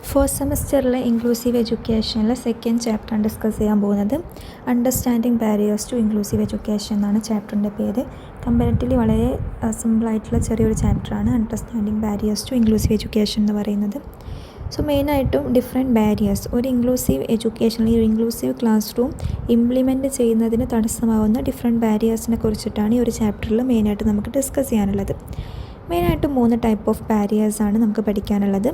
Fourth സെമസ്റ്ററിലെ inclusive എഡ്യൂക്കേഷനിലെ second ചാപ്റ്ററാണ് ഡിസ്കസ് ചെയ്യാൻ പോകുന്നത്. Understanding barriers to inclusive education എന്നാണ് ചാപ്റ്ററിൻ്റെ പേര്. കമ്പാരിറ്റീവ്ലി വളരെ സിമ്പിളായിട്ടുള്ള ചെറിയൊരു ചാപ്റ്ററാണ് understanding barriers to inclusive education എന്ന് പറയുന്നത്. സോ മെയിനായിട്ടും ഡിഫറെൻറ്റ് ബാരിയേഴ്സ് ഒരു ഇൻക്ലൂസീവ് എഡ്യൂക്കേഷനിൽ ഈ ഒരു ഇൻക്ലൂസീവ് ക്ലാസ് റൂം ഇംപ്ലിമെൻറ്റ് ചെയ്യുന്നതിന് തടസ്സമാവുന്ന ഡിഫറെൻറ്റ് ബാരിയേഴ്സിനെ കുറിച്ചിട്ടാണ് ഈ ഒരു ചാപ്റ്ററിൽ മെയിനായിട്ട് നമുക്ക് ഡിസ്കസ് ചെയ്യാനുള്ളത്. മെയിനായിട്ട് 3 ടൈപ്പ് ഓഫ് ബാരിയേഴ്സാണ് നമുക്ക് പഠിക്കാനുള്ളത്.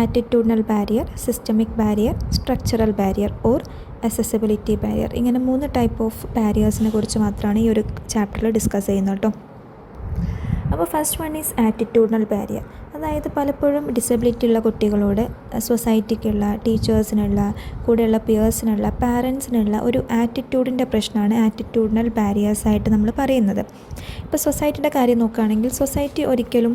Attitudinal barrier, systemic barrier, structural barrier or accessibility barrier. ഇങ്ങനെ 3 ടൈപ്പ് ഓഫ് ബാരിയേഴ്സിനെ കുറിച്ച് മാത്രമാണ് ഈ ഒരു ചാപ്റ്ററിൽ ഡിസ്കസ് ചെയ്യുന്നത് കേട്ടോ. അപ്പോൾ first one is attitudinal barrier. അതായത് പലപ്പോഴും ഡിസബിലിറ്റി ഉള്ള കുട്ടികളോട് സൊസൈറ്റിക്കുള്ള, ടീച്ചേഴ്സിനുള്ള, കൂടെയുള്ള പിയേഴ്സിനുള്ള, പാരൻസിനുള്ള ഒരു ആറ്റിറ്റ്യൂഡിൻ്റെ പ്രശ്നമാണ് ആറ്റിറ്റ്യൂഡിനൽ ബാരിയേഴ്സായിട്ട് നമ്മൾ പറയുന്നത്. ഇപ്പോൾ സൊസൈറ്റിയുടെ കാര്യം നോക്കുകയാണെങ്കിൽ സൊസൈറ്റി ഒരിക്കലും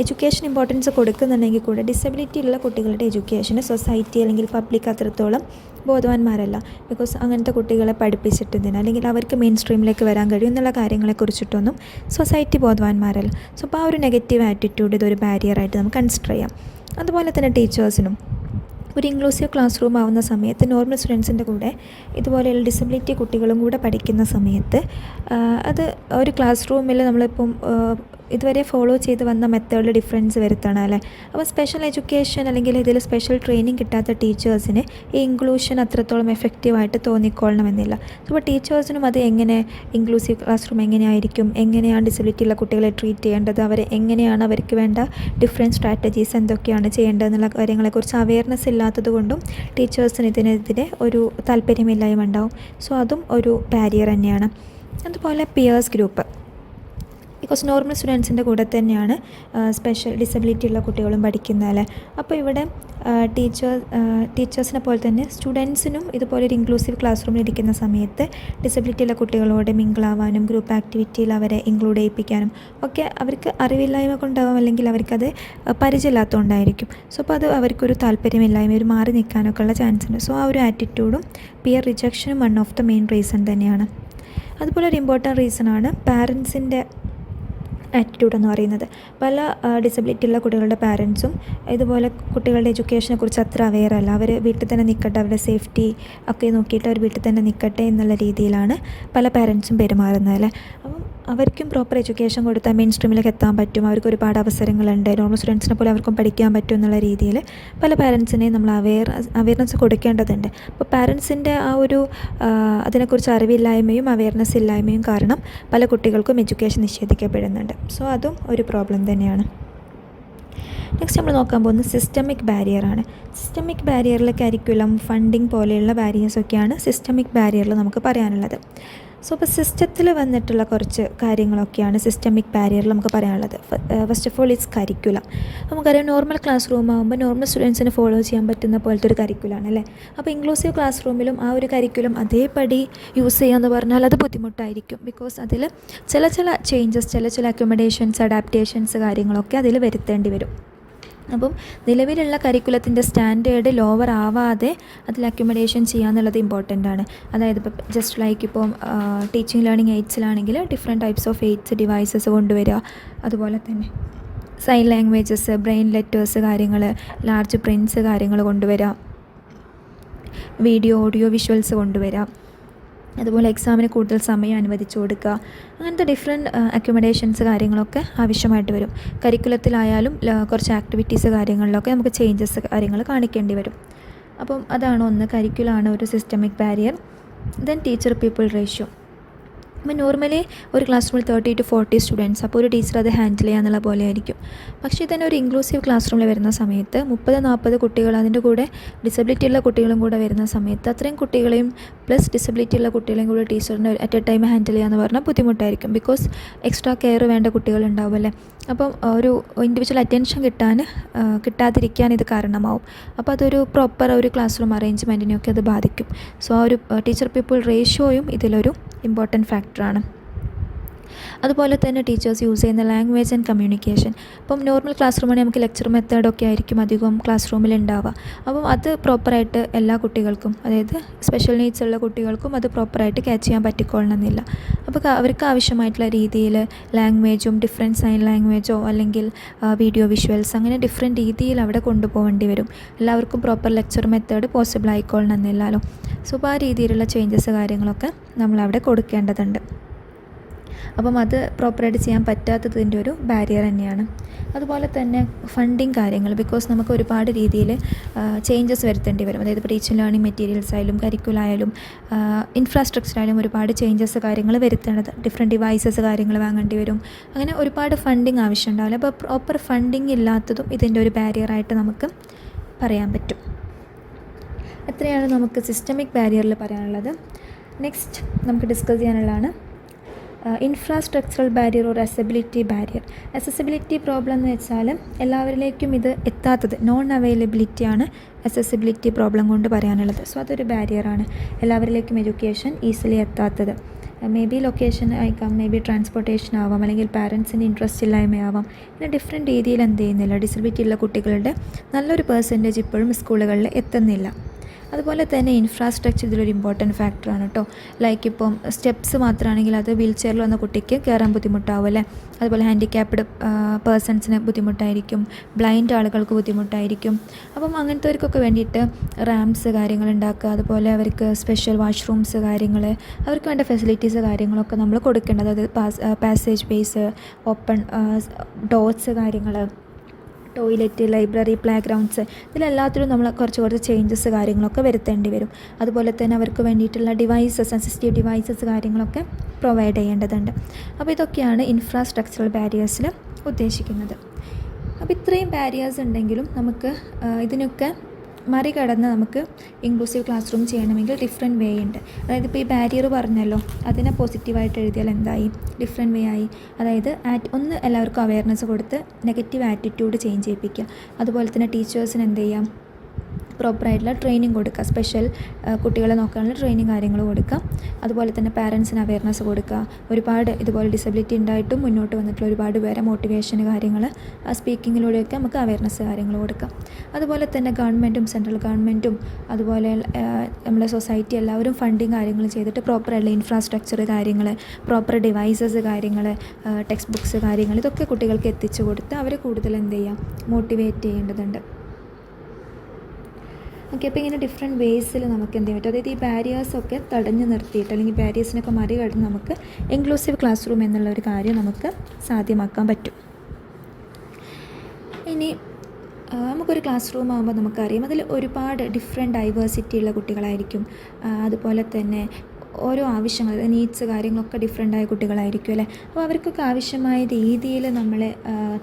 എഡ്യൂക്കേഷൻ ഇമ്പോർട്ടൻസ് കൊടുക്കുന്നുണ്ടെങ്കിൽ കൂടെ ഡിസബിലിറ്റി ഉള്ള കുട്ടികളുടെ എഡ്യൂക്കേഷന് സൊസൈറ്റി അല്ലെങ്കിൽ പബ്ലിക് അത്രത്തോളം ബോധവാന്മാരല്ല. ബിക്കോസ് അങ്ങനത്തെ കുട്ടികളെ പഠിപ്പിച്ചിട്ടതിന് അല്ലെങ്കിൽ അവർക്ക് മെയിൻ സ്ട്രീമിലേക്ക് വരാൻ കഴിയും എന്നുള്ള കാര്യങ്ങളെക്കുറിച്ചിട്ടൊന്നും സൊസൈറ്റി ബോധവാന്മാരല്ല. സോ അപ്പോൾ ആ ഒരു നെഗറ്റീവ് ആറ്റിറ്റ്യൂഡ് ഇതൊരു ബാരിയറായിട്ട് നമുക്ക് കൺസിഡർ ചെയ്യാം. അതുപോലെ തന്നെ ടീച്ചേഴ്സിനും ഒരു ഇൻക്ലൂസീവ് ക്ലാസ് റൂം ആവുന്ന സമയത്ത് നോർമൽ സ്റ്റുഡൻസിൻ്റെ കൂടെ ഇതുപോലെയുള്ള ഡിസബിലിറ്റി കുട്ടികളും കൂടെ പഠിക്കുന്ന സമയത്ത് അത് ഒരു ക്ലാസ് റൂമിൽ നമ്മളിപ്പം ഇതുവരെ ഫോളോ ചെയ്ത് വന്ന മെത്തേഡിൽ ഡിഫറൻസ് വരുത്തണം അല്ലേ. അപ്പോൾ സ്പെഷ്യൽ എഡ്യൂക്കേഷൻ അല്ലെങ്കിൽ ഇതിൽ സ്പെഷ്യൽ ട്രെയിനിങ് കിട്ടാത്ത ടീച്ചേഴ്സിന് ഈ ഇൻക്ലൂഷൻ അത്രത്തോളം എഫക്റ്റീവായിട്ട് തോന്നിക്കൊള്ളണമെന്നില്ല. സോ അപ്പോൾ ടീച്ചേഴ്സിനും അത് എങ്ങനെ ഇൻക്ലൂസീവ് ക്ലാസ് റൂം എങ്ങനെയായിരിക്കും, എങ്ങനെയാണ് ഡിസബിലിറ്റി ഉള്ള കുട്ടികളെ ട്രീറ്റ് ചെയ്യേണ്ടത്, എങ്ങനെയാണ് അവർക്ക് വേണ്ട ഡിഫറെൻറ്റ് സ്ട്രാറ്റജീസ് എന്തൊക്കെയാണ് ചെയ്യേണ്ടതെന്നുള്ള കാര്യങ്ങളെക്കുറിച്ച് അവെയർനെസ് ഇല്ലാത്തത് കൊണ്ടും ടീച്ചേഴ്സിന് ഇതിനെതിരെ ഒരു താല്പര്യമില്ലായ്മ ഉണ്ടാവും. സോ അതും ഒരു ബാരിയർ തന്നെയാണ്. അതുപോലെ പിയേഴ്സ് ഗ്രൂപ്പ്, ബിക്കോസ് നോർമൽ സ്റ്റുഡൻസിൻ്റെ കൂടെ തന്നെയാണ് സ്പെഷ്യൽ ഡിസബിലിറ്റി ഉള്ള കുട്ടികളും പഠിക്കുന്നത് അല്ലേ. അപ്പോൾ ഇവിടെ ടീച്ചേഴ്സിനെ പോലെ തന്നെ സ്റ്റുഡൻസിനും ഇതുപോലെ ഒരു ഇൻക്ലൂസീവ് ക്ലാസ് റൂമിൽ ഇരിക്കുന്ന സമയത്ത് ഡിസബിലിറ്റി ഉള്ള കുട്ടികളോട് മിങ്കിളാവാനും ഗ്രൂപ്പ് ആക്ടിവിറ്റിയിൽ അവരെ ഇൻക്ലൂഡ് ചെയ്യിപ്പിക്കാനും ഒക്കെ അവർക്ക് അറിവില്ലായ്മ കൊണ്ടാവാം, അല്ലെങ്കിൽ അവർക്കത് പരിചയമില്ലാത്തതുകൊണ്ടായിരിക്കും. സോ അപ്പോൾ അത് അവർക്കൊരു താല്പര്യമില്ലായ്മ, ഒരു മാറി നിൽക്കാനൊക്കെ ഉള്ള ചാൻസ് ഉണ്ട്. സോ ആ ഒരു ആറ്റിറ്റ്യൂഡും പിയർ റിജക്ഷനും one of the main reason തന്നെയാണ്. അതുപോലെ ഒരു ഇമ്പോർട്ടൻറ്റ് റീസണാണ് പാരൻസിൻ്റെ ആറ്റിറ്റ്യൂഡ് എന്ന് പറയുന്നത്. പല ഡിസബിലിറ്റി ഉള്ള കുട്ടികളുടെ പാരൻസും ഇതുപോലെ കുട്ടികളുടെ എഡ്യൂക്കേഷനെ കുറിച്ച് അത്ര അവെയർ അല്ല. അവർ വീട്ടിൽ തന്നെ നിൽക്കട്ടെ, അവരുടെ സേഫ്റ്റി ഒക്കെ നോക്കിയിട്ട് അവർ വീട്ടിൽ തന്നെ നിൽക്കട്ടെ എന്നുള്ള രീതിയിലാണ് പല പാരൻസും പെരുമാറുന്നത് അല്ലേ. അപ്പം അവർക്കും പ്രോപ്പർ എഡ്യൂക്കേഷൻ കൊടുത്താൽ മെയിൻ സ്ട്രീമിലേക്ക് എത്താൻ പറ്റും, അവർക്ക് ഒരുപാട് അവസരങ്ങളുണ്ട്, നോർമൽ സ്റ്റുഡൻസിനെ പോലെ അവർക്കും പഠിക്കാൻ പറ്റും എന്നുള്ള രീതിയിൽ പല പാരൻസിനെയും നമ്മൾ അവെയർനെസ് കൊടുക്കേണ്ടതുണ്ട്. അപ്പോൾ പാരൻസിൻ്റെ ആ ഒരു അതിനെക്കുറിച്ച് അറിവില്ലായ്മയും അവെയർനെസ് ഇല്ലായ്മയും കാരണം പല കുട്ടികൾക്കും എഡ്യൂക്കേഷൻ നിഷേധിക്കപ്പെടുന്നുണ്ട്. സോ അതും ഒരു പ്രോബ്ലം തന്നെയാണ്. നെക്സ്റ്റ് നമ്മൾ നോക്കാൻ പോകുന്നത് സിസ്റ്റമിക് ബാരിയറാണ്. സിസ്റ്റമിക് ബാരിയറിൽ കരിക്കുലം, ഫണ്ടിങ് പോലെയുള്ള ബാരിയേഴ്സൊക്കെയാണ് സിസ്റ്റമിക് ബാരിയറിൽ നമുക്ക് പറയാനുള്ളത്. സോ അപ്പോൾ സിസ്റ്റത്തിൽ വന്നിട്ടുള്ള കുറച്ച് കാര്യങ്ങളൊക്കെയാണ് സിസ്റ്റമിക് ബാരിയറിൽ നമുക്ക് പറയാനുള്ളത്. First of all it's curriculum. നമുക്കറിയാം നോർമൽ ക്ലാസ് റൂം ആകുമ്പോൾ നോർമൽ സ്റ്റുഡൻസിന് ഫോളോ ചെയ്യാൻ പറ്റുന്ന പോലത്തെ ഒരു കരിക്കുലമാണ് അല്ലേ. അപ്പോൾ ഇൻക്ലൂസീവ് ക്ലാസ് റൂമിലും ആ ഒരു കരിക്കുലം അതേപടി യൂസ് ചെയ്യാമെന്ന് പറഞ്ഞാൽ അത് ബുദ്ധിമുട്ടായിരിക്കും. ബിക്കോസ് അതിൽ ചില ചേഞ്ചസ്, ചില അക്കോമഡേഷൻസ്, അഡാപ്റ്റേഷൻസ് കാര്യങ്ങളൊക്കെ അതിൽ വരുത്തേണ്ടി വരും. അപ്പം നിലവിലുള്ള കരിക്കുലത്തിൻ്റെ സ്റ്റാൻഡേർഡ് ലോവർ ആവാതെ അതിൽ അക്യുമഡേഷൻ ചെയ്യാന്നുള്ളത് ഇമ്പോർട്ടൻ്റ് ആണ്. അതായത് ഇപ്പോൾ ജസ്റ്റ് ലൈക്ക് ഇപ്പോൾ ടീച്ചിങ് ലേണിംഗ് എയ്ഡ്സിലാണെങ്കിൽ different types of aids devices കൊണ്ടുവരിക, അതുപോലെ തന്നെ സൈൻ ലാംഗ്വേജസ്, ബ്രെയിൻ ലെറ്റേഴ്സ് കാര്യങ്ങൾ, ലാർജ് പ്രിൻറ്റ്സ് കാര്യങ്ങൾ കൊണ്ടുവരിക, വീഡിയോ ഓഡിയോ വിഷ്വൽസ് കൊണ്ടുവരിക, അതുപോലെ എക്സാമിന് കൂടുതൽ സമയം അനുവദിച്ചു കൊടുക്കുക. അങ്ങനത്തെ ഡിഫറെൻറ്റ് അക്കോമഡേഷൻസ് കാര്യങ്ങളൊക്കെ ആവശ്യമായിട്ട് വരും. കരിക്കുലത്തിലായാലും കുറച്ച് ആക്ടിവിറ്റീസ് കാര്യങ്ങളിലൊക്കെ നമുക്ക് ചേഞ്ചസ് കാര്യങ്ങൾ കാണിക്കേണ്ടി വരും. അപ്പം അതാണ് ഒന്ന്, കരിക്കുലാണ് ഒരു systemic barrier. Then teacher people ratio. അപ്പോൾ നോർമലി ഒരു ക്ലാസ് റൂമിൽ 30 to 40 സ്റ്റുഡൻസ്, അപ്പോൾ ഒരു ടീച്ചർ അത് ഹാൻഡിൽ ചെയ്യാന്നുള്ള പോലെ ആയിരിക്കും. പക്ഷേ തന്നെ ഒരു ഇൻക്ലൂസീവ് ക്ലാസ് റൂമിൽ വരുന്ന സമയത്ത് 30-40 കുട്ടികൾ, അതിൻ്റെ കൂടെ ഡിസബിലിറ്റി ഉള്ള കുട്ടികളും കൂടെ വരുന്ന സമയത്ത് അത്രയും കുട്ടികളെയും പ്ലസ് ഡിസബിലിറ്റി ഉള്ള കുട്ടികളെയും കൂടെ ടീച്ചറിന് അറ്റ് എ ടൈം ഹാൻഡിൽ ചെയ്യാന്ന് പറഞ്ഞാൽ ബുദ്ധിമുട്ടായിരിക്കും. ബിക്കോസ് എക്സ്ട്രാ കെയർ വേണ്ട കുട്ടികളുണ്ടാവുമല്ലേ. അപ്പം ഒരു ഇൻഡിവിജ്വൽ അറ്റൻഷൻ കിട്ടാതിരിക്കാൻ ഇത് കാരണമാവും. അപ്പോൾ അതൊരു പ്രോപ്പർ ഒരു ക്ലാസ് റൂം അറേഞ്ച്മെൻറ്റിനെയൊക്കെ അത് ബാധിക്കും. സോ ആ ഒരു ടീച്ചർ പീപ്പിൾ റേഷ്യോയും ഇതിലൊരു ഇമ്പോർട്ടൻറ്റ് ഫാക്ടറാണ്. അതുപോലെ തന്നെ ടീച്ചേഴ്സ് യൂസ് ചെയ്യുന്ന ലാംഗ്വേജ് ആൻഡ് കമ്മ്യൂണിക്കേഷൻ. ഇപ്പം നോർമൽ ക്ലാസ് റൂമാണെങ്കിൽ നമുക്ക് ലെക്ചർ മെത്തേഡൊക്കെ ആയിരിക്കും അധികം ക്ലാസ് റൂമിൽ ഉണ്ടാവുക. അപ്പം അത് പ്രോപ്പറായിട്ട് എല്ലാ കുട്ടികൾക്കും, അതായത് സ്പെഷ്യൽ നീഡ്സ് ഉള്ള കുട്ടികൾക്കും അത് പ്രോപ്പറായിട്ട് ക്യാച്ച് ചെയ്യാൻ പറ്റിക്കൊള്ളണമെന്നില്ല. അപ്പോൾ അവർക്ക് ആവശ്യമായിട്ടുള്ള രീതിയിൽ ലാംഗ്വേജും ഡിഫറെൻറ്റ് സൈൻ ലാംഗ്വേജോ അല്ലെങ്കിൽ വീഡിയോ വിഷ്വൽസ് അങ്ങനെ ഡിഫറെൻറ്റ് രീതിയിൽ അവിടെ കൊണ്ടുപോകേണ്ടി വരും. എല്ലാവർക്കും പ്രോപ്പർ ലെക്ചർ മെത്തേഡ് പോസിബിൾ ആയിക്കൊള്ളണമെന്നില്ലല്ലോ. സോ അപ്പോൾ ആ രീതിയിലുള്ള ചേഞ്ചസ് കാര്യങ്ങളൊക്കെ നമ്മളവിടെ കൊടുക്കേണ്ടതുണ്ട്. അപ്പം അത് പ്രോപ്പറായിട്ട് ചെയ്യാൻ പറ്റാത്തതിൻ്റെ ഒരു ബാരിയർ തന്നെയാണ്. അതുപോലെ തന്നെ ഫണ്ടിങ് കാര്യങ്ങൾ, ബിക്കോസ് നമുക്ക് ഒരുപാട് രീതിയിൽ ചേഞ്ചസ് വരുത്തേണ്ടി വരും. അതായത് ഇപ്പോൾ ടീച്ചിങ് ലേണിംഗ് മെറ്റീരിയൽസ് ആയാലും കരിക്കുലായാലും ഇൻഫ്രാസ്ട്രക്ചറായാലും ഒരുപാട് ചേഞ്ചസ് കാര്യങ്ങൾ വരുത്തേണ്ടത്, ഡിഫറെൻറ്റ് ഡിവൈസസ് കാര്യങ്ങൾ വാങ്ങേണ്ടി വരും. അങ്ങനെ ഒരുപാട് ഫണ്ടിങ് ആവശ്യമുണ്ടാവില്ല. അപ്പോൾ പ്രോപ്പർ ഫണ്ടിങ് ഇല്ലാത്തതും ഇതിൻ്റെ ഒരു ബാരിയറായിട്ട് നമുക്ക് പറയാൻ പറ്റും. എത്രയാണ് നമുക്ക് സിസ്റ്റമിക് ബാരിയറിൽ പറയാനുള്ളത്. നെക്സ്റ്റ് നമുക്ക് ഡിസ്കസ് ചെയ്യാനുള്ളതാണ് infrastructural barrier or accessibility barrier. Accessibility problem എന്ന് വെച്ചാൽ എല്ലാവരിലേക്കും ഇത് എത്താത്തത്, നോൺ അവൈലബിലിറ്റിയാണ് അക്സസിബിലിറ്റി പ്രോബ്ലം കൊണ്ട് പറയാനുള്ളത്. സോ അതൊരു ബാരിയറാണ്, എല്ലാവരിലേക്കും എഡ്യൂക്കേഷൻ ഈസിലി എത്താത്തത്. മേ ബി ലൊക്കേഷൻ ആയിരിക്കാം, മേ ബി ട്രാൻസ്പോർട്ടേഷൻ ആവാം, അല്ലെങ്കിൽ പാരൻസിൻ്റെ ഇൻട്രസ്റ്റ് ഇല്ലായ്മയാവാം. ഇങ്ങനെ ഡിഫറെൻറ്റ് രീതിയിൽ എന്ത് ചെയ്യുന്നില്ല, ഡിസബിലിറ്റി ഉള്ള കുട്ടികളുടെ നല്ലൊരു പെർസെൻറ്റേജ് ഇപ്പോഴും സ്കൂളുകളിൽ എത്തുന്നില്ല. അതുപോലെ തന്നെ ഇൻഫ്രാസ്ട്രക്ചർ ഇതിലൊരു ഇമ്പോർട്ടൻറ്റ് ഫാക്ടറാണ് കേട്ടോ. ലൈക്ക് ഇപ്പം സ്റ്റെപ്സ് മാത്രമാണെങ്കിൽ അത് വീൽ ചെയറിൽ വന്ന കുട്ടിക്ക് കയറാൻ ബുദ്ധിമുട്ടാവും അല്ലേ. അതുപോലെ ഹാൻഡിക്യാപ്ഡ് പേഴ്സൺസിന് ബുദ്ധിമുട്ടായിരിക്കും, ബ്ലൈൻഡ് ആളുകൾക്ക് ബുദ്ധിമുട്ടായിരിക്കും. അപ്പം അങ്ങനത്തെവർക്കൊക്കെ വേണ്ടിയിട്ട് റാംപ്സ് കാര്യങ്ങൾ ഉണ്ടാക്കുക, അതുപോലെ അവർക്ക് സ്പെഷ്യൽ വാഷ്റൂംസ് കാര്യങ്ങൾ, അവർക്ക് വേണ്ട ഫെസിലിറ്റീസ് കാര്യങ്ങളൊക്കെ നമ്മൾ കൊടുക്കേണ്ടത്. അതായത് പാസേജ് വേസ്, ഓപ്പൺ ഡോർസ് കാര്യങ്ങൾ, ടോയ്ലറ്റ്, ലൈബ്രറി, പ്ലേ ഗ്രൗണ്ട്സ്, ഇതിലെല്ലാത്തിലും നമ്മൾ കുറച്ച് ചേഞ്ചസ് കാര്യങ്ങളൊക്കെ വരുത്തേണ്ടി വരും. അതുപോലെ തന്നെ അവർക്ക് വേണ്ടിയിട്ടുള്ള ഡിവൈസസ്, അസിസ്റ്റീവ് ഡിവൈസസ് കാര്യങ്ങളൊക്കെ പ്രൊവൈഡ് ചെയ്യേണ്ടതുണ്ട്. അപ്പോൾ ഇതൊക്കെയാണ് ഇൻഫ്രാസ്ട്രക്ചറൽ ബാരിയേഴ്സിൽ ഉദ്ദേശിക്കുന്നത്. അപ്പോൾ ഇത്രയും ബാരിയേഴ്സ് ഉണ്ടെങ്കിലും നമുക്ക് ഇതിനൊക്കെ മറികടന്ന് നമുക്ക് ഇൻക്ലൂസീവ് ക്ലാസ് റൂം ചെയ്യണമെങ്കിൽ ഡിഫറെൻറ്റ് വേ ഉണ്ട്. അതായത് ഇപ്പോൾ ഈ ബാരിയർ പറഞ്ഞല്ലോ, അതിനെ പോസിറ്റീവായിട്ട് എഴുതിയാൽ എന്തായി, ഡിഫറെൻറ്റ് വേ ആയി. അതായത് ഒന്ന് എല്ലാവർക്കും അവയർനെസ് കൊടുത്ത് നെഗറ്റീവ് ആറ്റിറ്റ്യൂഡ് ചേഞ്ച് ചെയ്യിപ്പിക്കുക. അതുപോലെ തന്നെ ടീച്ചേഴ്സിന് എന്ത് ചെയ്യാം, പ്രോപ്പറായിട്ടുള്ള ട്രെയിനിങ് കൊടുക്കുക, സ്പെഷ്യൽ കുട്ടികളെ നോക്കാനുള്ള ട്രെയിനിങ് കാര്യങ്ങൾ കൊടുക്കുക. അതുപോലെ തന്നെ പാരൻസിന് അവയർനെസ് കൊടുക്കുക. ഒരുപാട് ഇതുപോലെ ഡിസബിലിറ്റി ഉണ്ടായിട്ടും മുന്നോട്ട് വന്നിട്ടുള്ള ഒരുപാട് പേരെ മോട്ടിവേഷൻ കാര്യങ്ങൾ സ്പീക്കിങ്ങിലൂടെയൊക്കെ നമുക്ക് അവയർനെസ് കാര്യങ്ങൾ കൊടുക്കാം. അതുപോലെ തന്നെ ഗവൺമെൻറ്റും സെൻട്രൽ ഗവൺമെൻറ്റും അതുപോലെ നമ്മുടെ സൊസൈറ്റി എല്ലാവരും ഫണ്ടിങ് കാര്യങ്ങൾ ചെയ്തിട്ട് പ്രോപ്പറായിട്ടുള്ള ഇൻഫ്രാസ്ട്രക്ചർ കാര്യങ്ങൾ, പ്രോപ്പർ ഡിവൈസസ് കാര്യങ്ങൾ, ടെക്സ്റ്റ് ബുക്സ് കാര്യങ്ങൾ, ഇതൊക്കെ കുട്ടികൾക്ക് എത്തിച്ചു കൊടുത്ത് അവരെ കൂടുതൽ എന്ത് ചെയ്യാം, മോട്ടിവേറ്റ് ചെയ്യേണ്ടതുണ്ട്. ഓക്കെ, അപ്പോൾ ഇങ്ങനെ ഡിഫറെൻറ്റ് വേസിൽ നമുക്ക് എന്ത് ചെയ്യാൻ പറ്റും, അതായത് ഈ ബാരിയേഴ്സൊക്കെ തടഞ്ഞു നിർത്തിയിട്ട് അല്ലെങ്കിൽ ബാരിയേഴ്സിനൊക്കെ മറികടന്ന് നമുക്ക് ഇൻക്ലൂസീവ് ക്ലാസ് റൂം എന്നുള്ള ഒരു കാര്യം നമുക്ക് സാധ്യമാക്കാൻ പറ്റും. ഇനി നമുക്കൊരു ക്ലാസ് റൂം ആകുമ്പോൾ നമുക്കറിയാം അതിൽ ഒരുപാട് ഡിഫറെൻറ്റ് ഡൈവേഴ്സിറ്റി ഉള്ള കുട്ടികളായിരിക്കും. അതുപോലെ തന്നെ ഓരോ ആവശ്യങ്ങൾ, നീഡ്സ് കാര്യങ്ങളൊക്കെ ഡിഫറെൻ്റായ കുട്ടികളായിരിക്കും അല്ലേ. അപ്പോൾ അവർക്കൊക്കെ ആവശ്യമായ രീതിയിൽ നമ്മൾ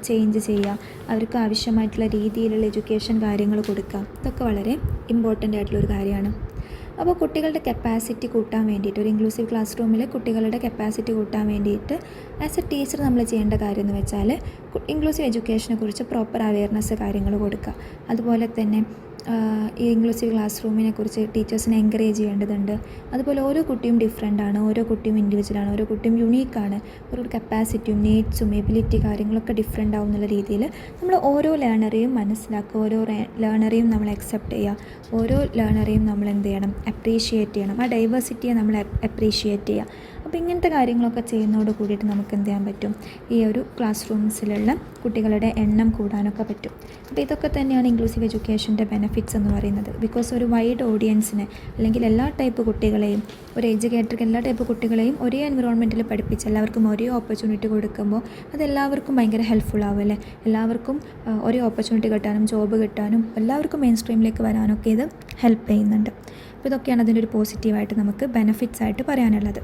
ചേഞ്ച് ചെയ്യുക, അവർക്ക് ആവശ്യമായിട്ടുള്ള രീതിയിലുള്ള എഡ്യൂക്കേഷൻ കാര്യങ്ങൾ കൊടുക്കുക. ഇതൊക്കെ വളരെ ഇമ്പോർട്ടൻ്റ് ആയിട്ടുള്ളൊരു കാര്യമാണ്. അപ്പോൾ കുട്ടികളുടെ കപ്പാസിറ്റി കൂട്ടാൻ വേണ്ടിയിട്ട്, ഒരു ഇൻക്ലൂസീവ് ക്ലാസ് റൂമിൽ കുട്ടികളുടെ കപ്പാസിറ്റി കൂട്ടാൻ വേണ്ടിയിട്ട് ആസ് എ ടീച്ചർ നമ്മൾ ചെയ്യേണ്ട കാര്യം എന്ന് വെച്ചാൽ ഇൻക്ലൂസീവ് എഡ്യൂക്കേഷനെ കുറിച്ച് പ്രോപ്പർ അവയർനെസ് കാര്യങ്ങൾ കൊടുക്കുക. അതുപോലെ തന്നെ ഈ ഇൻക്ലൂസീവ് ക്ലാസ് റൂമിനെ കുറിച്ച് ടീച്ചേഴ്സിനെ എൻകറേജ് ചെയ്യേണ്ടതുണ്ട്. അതുപോലെ ഓരോ കുട്ടിയും ഡിഫറെൻ്റാണ്, ഓരോ കുട്ടിയും ഇൻഡിവിജ്വലാണ്, ഓരോ കുട്ടിയും യുണീക്കാണ്. ഓരോ കപ്പാസിറ്റിയും നീഡ്സും എബിലിറ്റി കാര്യങ്ങളൊക്കെ ഡിഫറെൻ്റ് ആവും എന്നുള്ള രീതിയിൽ നമ്മൾ ഓരോ ലേണറെയും മനസ്സിലാക്കുക, ഓരോ ലേണറെയും നമ്മൾ അക്സെപ്റ്റ് ചെയ്യുക, ഓരോ ലേണറെയും നമ്മൾ എന്ത് ചെയ്യണം, അപ്രീഷിയേറ്റ് ചെയ്യണം. ആ ഡൈവേഴ്സിറ്റിയെ നമ്മൾ അപ്രീഷിയേറ്റ് ചെയ്യുക. അപ്പോൾ ഇങ്ങനത്തെ കാര്യങ്ങളൊക്കെ ചെയ്യുന്നതോട് കൂടിയിട്ട് നമുക്ക് എന്ത് ചെയ്യാൻ പറ്റും, ഈ ഒരു ക്ലാസ് റൂംസിലുള്ള കുട്ടികളുടെ എണ്ണം കൂടാനൊക്കെ പറ്റും. അപ്പോൾ ഇതൊക്കെ തന്നെയാണ് ഇൻക്ലൂസീവ് എഡ്യൂക്കേഷൻ്റെ ബെനിഫിറ്റ്സ് എന്ന് പറയുന്നത്. ബിക്കോസ് ഒരു വൈഡ് ഓഡിയൻസിനെ അല്ലെങ്കിൽ എല്ലാ ടൈപ്പ് കുട്ടികളെയും, ഒരു എഡ്യൂക്കേറ്റർക്ക് എല്ലാ ടൈപ്പ് കുട്ടികളെയും ഒരേ എൻവിറോൺമെൻറ്റിൽ പഠിപ്പിച്ച് എല്ലാവർക്കും ഒരേ ഓപ്പർച്യൂണിറ്റി കൊടുക്കുമ്പോൾ അത് എല്ലാവർക്കും ഭയങ്കര ഹെൽപ്ഫുൾ ആവും അല്ലേ. എല്ലാവർക്കും ഒരേ ഓപ്പർച്യൂണിറ്റി കിട്ടാനും ജോബ് കിട്ടാനും എല്ലാവർക്കും മെയിൻ സ്ട്രീമിലേക്ക് വരാനൊക്കെ ഇത് ഹെൽപ്പ് ചെയ്യുന്നുണ്ട്. അപ്പോൾ ഇതൊക്കെയാണ് അതിൻ്റെ ഒരു പോസിറ്റീവായിട്ട് നമുക്ക് ബെനിഫിറ്റ്സ് ആയിട്ട് പറയാനുള്ളത്.